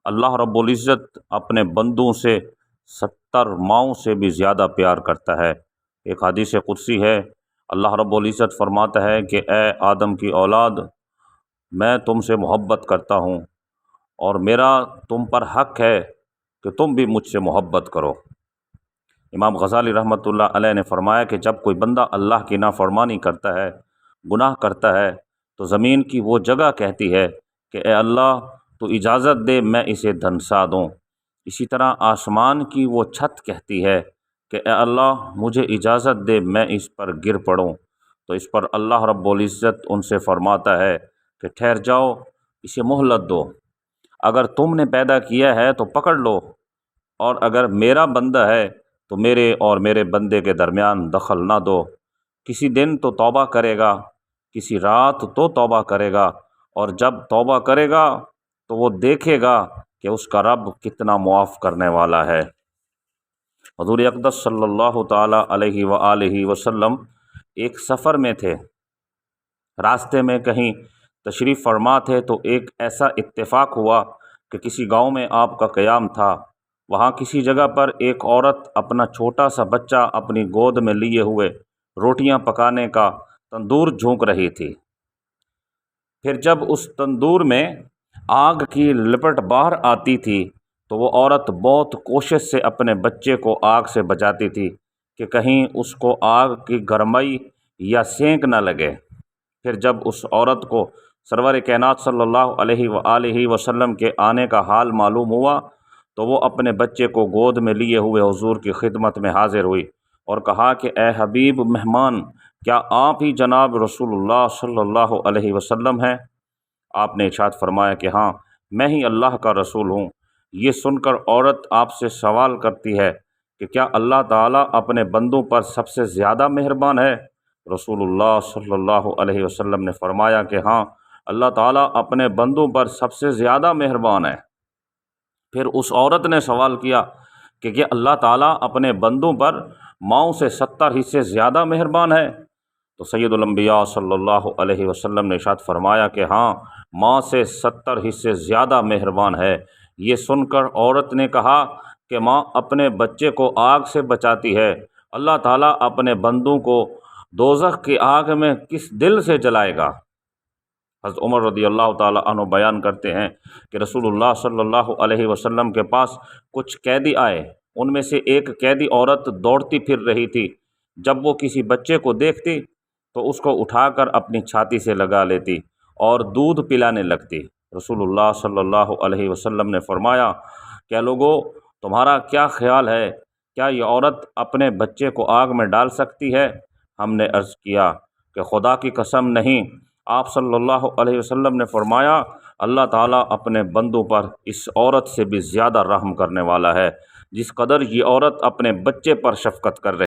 اللہ رب العزت اپنے بندوں سے 70 ماؤں سے بھی زیادہ پیار کرتا ہے۔ ایک حدیث قدسی ہے، اللہ رب العزت فرماتا ہے کہ اے آدم کی اولاد، میں تم سے محبت کرتا ہوں اور میرا تم پر حق ہے کہ تم بھی مجھ سے محبت کرو۔ امام غزالی رحمۃ اللہ علیہ نے فرمایا کہ جب کوئی بندہ اللہ کی نافرمانی کرتا ہے، گناہ کرتا ہے، تو زمین کی وہ جگہ کہتی ہے کہ اے اللہ تو اجازت دے میں اسے دھنسا دوں۔ اسی طرح آسمان کی وہ چھت کہتی ہے کہ اے اللہ مجھے اجازت دے میں اس پر گر پڑوں۔ تو اس پر اللہ رب العزت ان سے فرماتا ہے کہ ٹھہر جاؤ، اسے مہلت دو، اگر تم نے پیدا کیا ہے تو پکڑ لو، اور اگر میرا بندہ ہے تو میرے اور میرے بندے کے درمیان دخل نہ دو۔ کسی دن تو توبہ کرے گا، کسی رات تو توبہ کرے گا، اور جب توبہ کرے گا تو وہ دیکھے گا کہ اس کا رب کتنا معاف کرنے والا ہے۔ حضور اقدس صلی اللہ تعالیٰ علیہ وآلہ وسلم ایک سفر میں تھے، راستے میں کہیں تشریف فرما تھے تو ایک ایسا اتفاق ہوا کہ کسی گاؤں میں آپ کا قیام تھا۔ وہاں کسی جگہ پر ایک عورت اپنا چھوٹا سا بچہ اپنی گود میں لیے ہوئے روٹیاں پکانے کا تندور جھونک رہی تھی۔ پھر جب اس تندور میں آگ کی لپٹ باہر آتی تھی تو وہ عورت بہت کوشش سے اپنے بچے کو آگ سے بچاتی تھی کہ کہیں اس کو آگ کی گرمائی یا سینک نہ لگے۔ پھر جب اس عورت کو سرور کائنات صلی اللہ علیہ وآلہ وسلم کے آنے کا حال معلوم ہوا تو وہ اپنے بچے کو گود میں لیے ہوئے حضور کی خدمت میں حاضر ہوئی اور کہا کہ اے حبیب مہمان، کیا آپ ہی جناب رسول اللہ صلی اللہ علیہ وسلم ہیں؟ آپ نے ارشاد فرمایا کہ ہاں، میں ہی اللہ کا رسول ہوں۔ یہ سن کر عورت آپ سے سوال کرتی ہے کہ کیا اللہ تعالیٰ اپنے بندوں پر سب سے زیادہ مہربان ہے؟ رسول اللہ صلی اللہ علیہ وسلم نے فرمایا کہ ہاں، اللہ تعالیٰ اپنے بندوں پر سب سے زیادہ مہربان ہے۔ پھر اس عورت نے سوال کیا کہ کیا اللہ تعالیٰ اپنے بندوں پر ماؤں سے 70 حصے زیادہ مہربان ہے؟ تو سید الانبیاء صلی اللہ علیہ وسلم نے ارشاد فرمایا کہ ہاں، ماں سے 70 حصے زیادہ مہربان ہے۔ یہ سن کر عورت نے کہا کہ ماں اپنے بچے کو آگ سے بچاتی ہے، اللہ تعالیٰ اپنے بندوں کو دوزخ کی آگ میں کس دل سے جلائے گا؟ حضرت عمر رضی اللہ تعالیٰ عنہ بیان کرتے ہیں کہ رسول اللہ صلی اللہ علیہ وسلم کے پاس کچھ قیدی آئے، ان میں سے ایک قیدی عورت دوڑتی پھر رہی تھی۔ جب وہ کسی بچے کو دیکھتی تو اس کو اٹھا کر اپنی چھاتی سے لگا لیتی اور دودھ پلانے لگتی۔ رسول اللہ صلی اللہ علیہ وسلم نے فرمایا کہ لوگو، تمہارا کیا خیال ہے، کیا یہ عورت اپنے بچے کو آگ میں ڈال سکتی ہے؟ ہم نے عرض کیا کہ خدا کی قسم نہیں۔ آپ صلی اللہ علیہ وسلم نے فرمایا اللہ تعالیٰ اپنے بندوں پر اس عورت سے بھی زیادہ رحم کرنے والا ہے جس قدر یہ عورت اپنے بچے پر شفقت کر رہی